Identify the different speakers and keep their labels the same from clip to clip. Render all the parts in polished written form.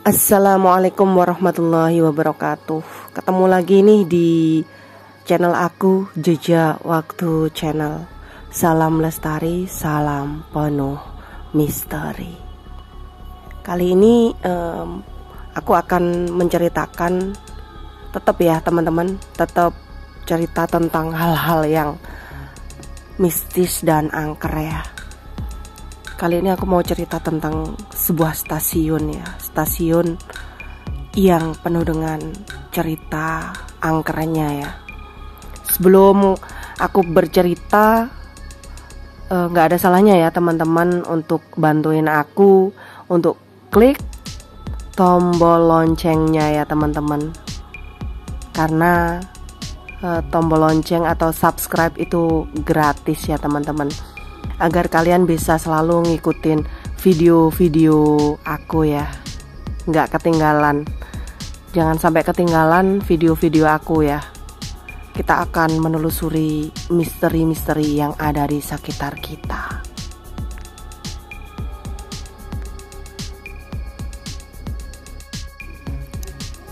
Speaker 1: Assalamualaikum warahmatullahi wabarakatuh. Ketemu lagi nih di channel aku, Jejak Waktu Channel. Salam lestari, salam penuh misteri. Kali ini aku akan menceritakan, tetap ya teman-teman, tetap cerita tentang hal-hal yang mistis dan angker ya. Kali ini aku mau cerita tentang sebuah stasiun ya, stasiun yang penuh dengan cerita angkernya ya. Sebelum aku bercerita, nggak ada salahnya ya teman-teman untuk bantuin aku untuk klik tombol loncengnya ya teman-teman. Karena tombol lonceng atau subscribe itu gratis ya teman-teman, agar kalian bisa selalu ngikutin video-video aku ya, nggak ketinggalan. Jangan sampai ketinggalan video-video aku ya. Kita akan menelusuri misteri-misteri yang ada di sekitar kita.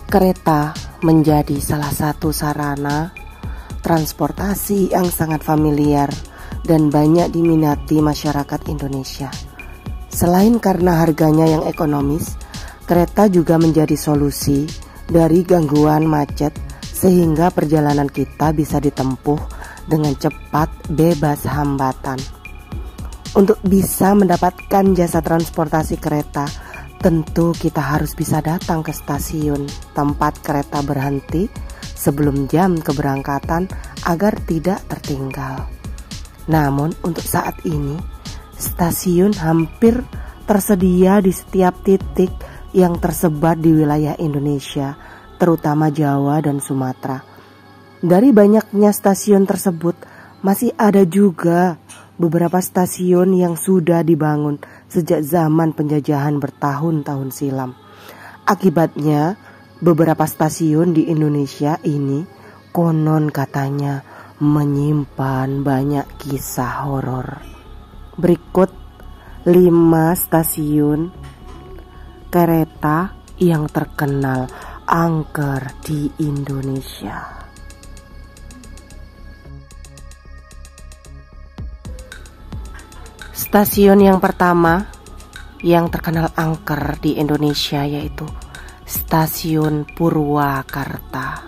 Speaker 1: Kereta menjadi salah satu sarana transportasi yang sangat familiar dan banyak diminati masyarakat Indonesia. Selain karena harganya yang ekonomis, kereta juga menjadi solusi dari gangguan macet sehingga perjalanan kita bisa ditempuh dengan cepat, bebas hambatan. Untuk bisa mendapatkan jasa transportasi kereta, tentu kita harus bisa datang ke stasiun tempat kereta berhenti sebelum jam keberangkatan agar tidak tertinggal. Namun untuk saat ini, stasiun hampir tersedia di setiap titik yang tersebar di wilayah Indonesia, terutama Jawa dan Sumatera. Dari banyaknya stasiun tersebut, masih ada juga beberapa stasiun yang sudah dibangun sejak zaman penjajahan bertahun-tahun silam. Akibatnya, beberapa stasiun di Indonesia ini konon katanya menyimpan banyak kisah horor. Berikut 5 stasiun kereta yang terkenal angker di Indonesia. Stasiun yang pertama yang terkenal angker di Indonesia yaitu Stasiun Purwakarta.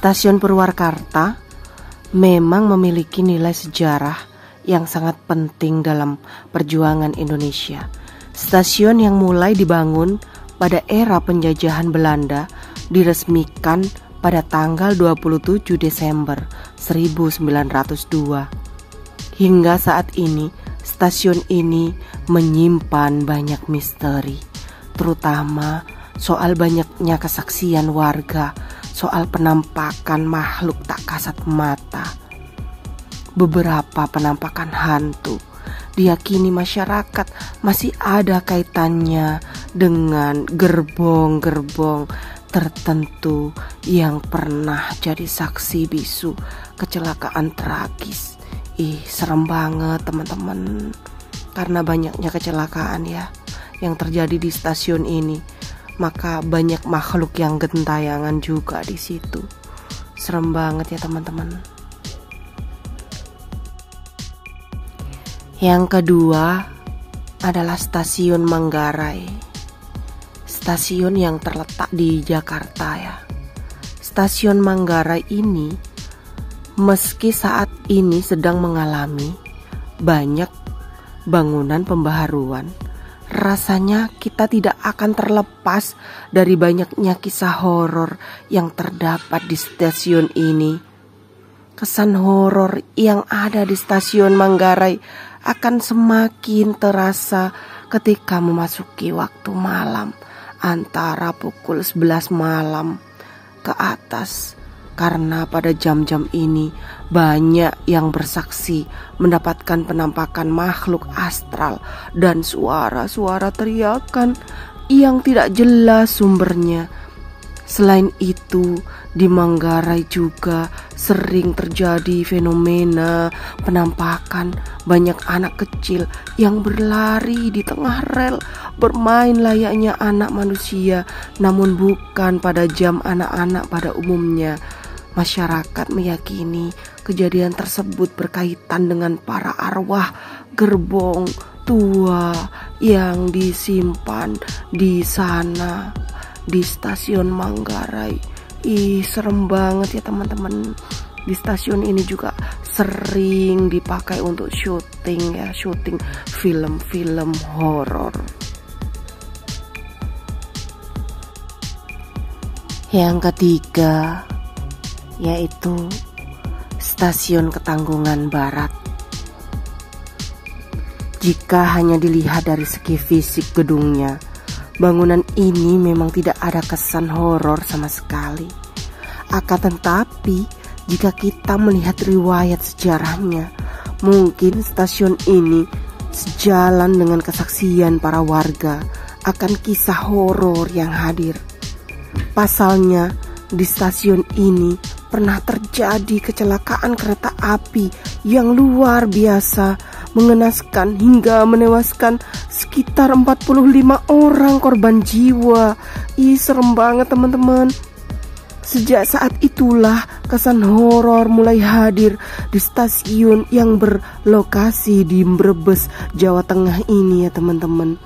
Speaker 1: Stasiun Purwakarta memang memiliki nilai sejarah yang sangat penting dalam perjuangan Indonesia. Stasiun yang mulai dibangun pada era penjajahan Belanda diresmikan pada tanggal 27 Desember 1902. Hingga saat ini, stasiun ini menyimpan banyak misteri, terutama soal banyaknya kesaksian warga soal penampakan makhluk tak kasat mata. Beberapa penampakan hantu diyakini masyarakat masih ada kaitannya dengan gerbong-gerbong tertentu yang pernah jadi saksi bisu kecelakaan tragis. Serem banget teman-teman, karena banyaknya kecelakaan ya yang terjadi di stasiun ini. Maka banyak makhluk yang gentayangan juga di situ. Serem banget ya teman-teman. Yang kedua adalah Stasiun Manggarai. Stasiun yang terletak di Jakarta ya. Stasiun Manggarai ini meski saat ini sedang mengalami banyak bangunan pembaharuan, rasanya kita tidak akan terlepas dari banyaknya kisah horor yang terdapat di stasiun ini. Kesan horor yang ada di Stasiun Manggarai akan semakin terasa ketika memasuki waktu malam antara pukul 11 malam ke atas. Karena pada jam-jam ini banyak yang bersaksi mendapatkan penampakan makhluk astral dan suara-suara teriakan yang tidak jelas sumbernya. Selain itu, di Manggarai juga sering terjadi fenomena penampakan banyak anak kecil yang berlari di tengah rel, bermain layaknya anak manusia, namun bukan pada jam anak-anak pada umumnya. Masyarakat meyakini kejadian tersebut berkaitan dengan para arwah gerbong tua yang disimpan di sana, di stasiun Manggarai. Serem banget ya teman-teman. Di stasiun ini juga sering dipakai untuk syuting film-film horor. Yang ketiga yaitu Stasiun Ketanggungan Barat. Jika hanya dilihat dari segi fisik gedungnya, bangunan ini memang tidak ada kesan horor sama sekali. Akan tetapi, jika kita melihat riwayat sejarahnya, mungkin stasiun ini sejalan dengan kesaksian para warga akan kisah horor yang hadir. Pasalnya, di stasiun ini pernah terjadi kecelakaan kereta api yang luar biasa, mengenaskan hingga menewaskan sekitar 45 orang korban jiwa. Serem banget teman-teman. Sejak saat itulah kesan horor mulai hadir di stasiun yang berlokasi di Brebes, Jawa Tengah ini ya teman-teman.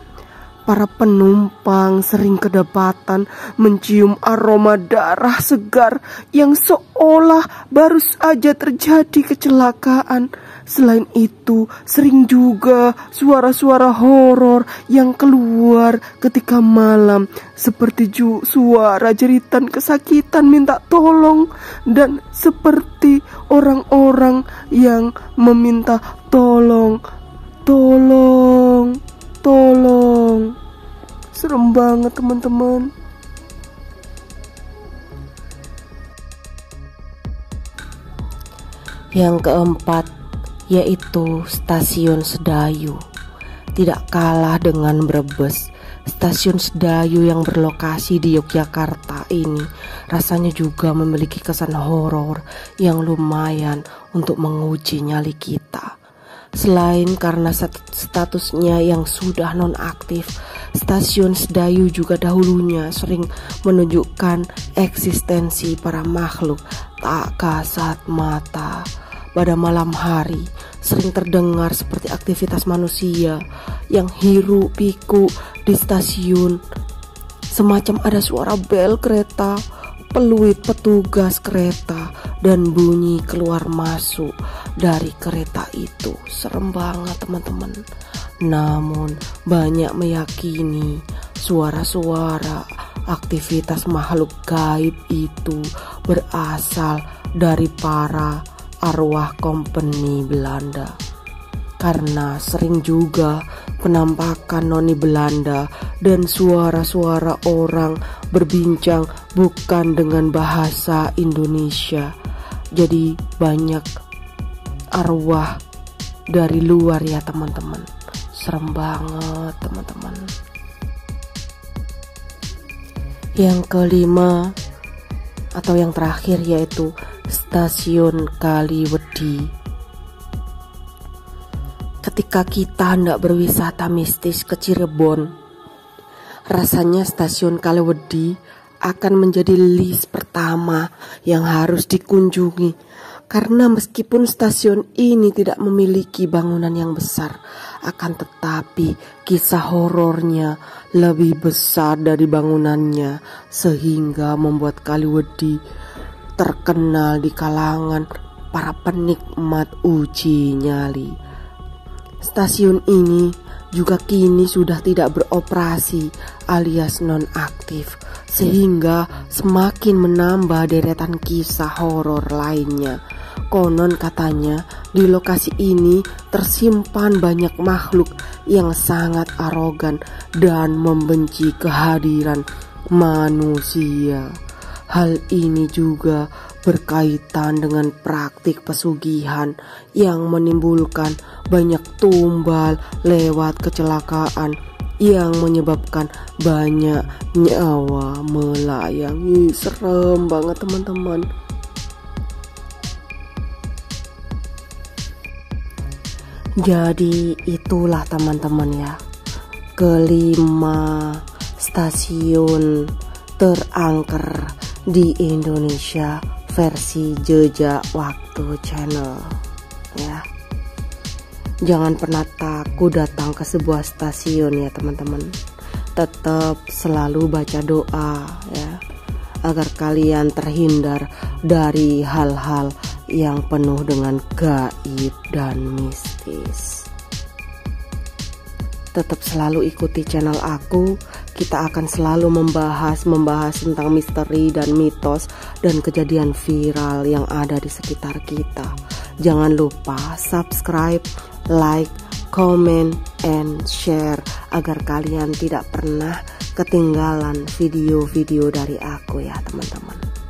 Speaker 1: Para penumpang sering kedapatan mencium aroma darah segar yang seolah baru saja terjadi kecelakaan. Selain itu, sering juga suara-suara horor yang keluar ketika malam, seperti suara jeritan kesakitan minta tolong, dan seperti orang-orang yang meminta tolong. Serem banget teman-teman. Yang keempat yaitu Stasiun Sedayu. Tidak kalah dengan Brebes, Stasiun Sedayu yang berlokasi di Yogyakarta ini rasanya juga memiliki kesan horor yang lumayan untuk menguji nyali kita. Selain karena statusnya yang sudah nonaktif, Stasiun Sedayu juga dahulunya sering menunjukkan eksistensi para makhluk tak kasat mata. Pada malam hari, sering terdengar seperti aktivitas manusia yang hiru pikuk di stasiun. Semacam ada suara bel kereta, peluit petugas kereta, dan bunyi keluar masuk dari kereta itu. Serem banget teman-teman. Namun banyak meyakini suara-suara aktivitas makhluk gaib itu berasal dari para arwah kompeni Belanda. Karena sering juga penampakan noni Belanda dan suara-suara orang berbincang bukan dengan bahasa Indonesia. Jadi banyak arwah dari luar ya teman-teman. Serem banget teman-teman. Yang kelima atau yang terakhir yaitu Stasiun Kaliwedi. Ketika kita hendak berwisata mistis ke Cirebon, rasanya Stasiun Kaliwedi akan menjadi list pertama yang harus dikunjungi. Karena meskipun stasiun ini tidak memiliki bangunan yang besar, akan tetapi kisah horornya lebih besar dari bangunannya, sehingga membuat Kaliwedi terkenal di kalangan para penikmat uji nyali. Stasiun ini juga kini sudah tidak beroperasi alias nonaktif, sehingga semakin menambah deretan kisah horor lainnya. Konon katanya di lokasi ini tersimpan banyak makhluk yang sangat arogan dan membenci kehadiran manusia. Hal ini juga berkaitan dengan praktik pesugihan yang menimbulkan banyak tumbal lewat kecelakaan yang menyebabkan banyak nyawa melayang. Serem banget teman-teman. Jadi itulah teman-teman ya, kelima stasiun terangker di Indonesia versi Jejak Waktu Channel ya. Jangan pernah takut datang ke sebuah stasiun ya teman-teman. Tetap selalu baca doa ya, agar kalian terhindar dari hal-hal yang penuh dengan gaib dan mistis. Tetap selalu ikuti channel aku. Kita akan selalu membahas tentang misteri dan mitos dan kejadian viral yang ada di sekitar kita. Jangan lupa subscribe, like, comment, and share agar kalian tidak pernah ketinggalan video-video dari aku ya teman-teman.